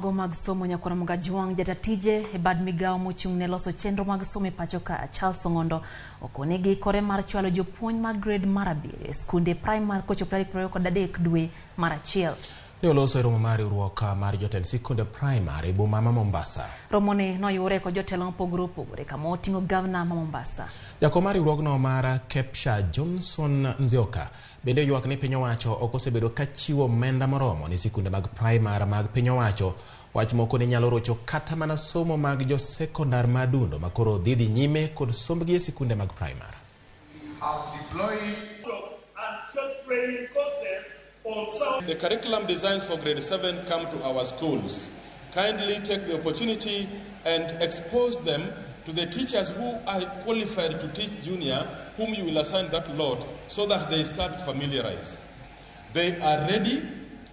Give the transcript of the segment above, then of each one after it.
mago mag somo nyakona mga juang jatatije e bad migao mochung ne loso chenro mag somo pacho ka Charles Ongondo okonegi kore mar chwalo jopuonj mag grade marabiri sikunde primar kochoptari kodadek dwe marachiel. Ne oloso romo mari uruoka mari jotend sikunde primar boma ma Mombasa. Romone no yure ko jotelo pogore kama otingo governor ma Mombasa. Jakomari urogno mara Kepsha Johnson Nzioka bende yuak ni piny owacho okosebedo kachiwo omenda moromo ni sikunde mag primar mag piny owacho, wach moko ni nyalo rocho kata mana somo mag jo sekondar madundo makoro dhidhi nyime kod sombgi e sikunde mag primar. The curriculum designs for grade 7 come to our schools. Kindly take the opportunity and expose them to the teachers who are qualified to teach junior, whom you will assign that load, so that they start familiarize. They are ready.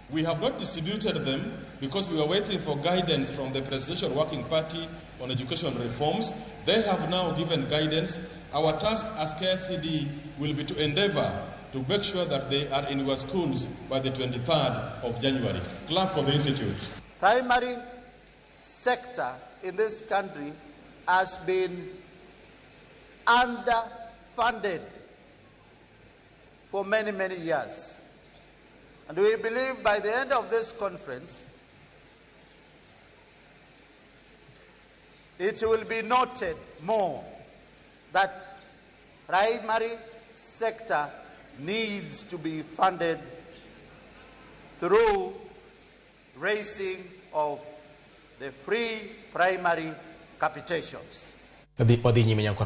We have not distributed them because we are waiting for guidance from the Presidential Working Party on education reforms. They have now given guidance. Our task as KCD will be to endeavor to make sure that they are in your schools by the 23rd of January. Clap for the institute. Primary sector in this country has been underfunded for many, many years. And we believe by the end of this conference, it will be noted more that primary sector needs to be funded through raising of the free primary capitations.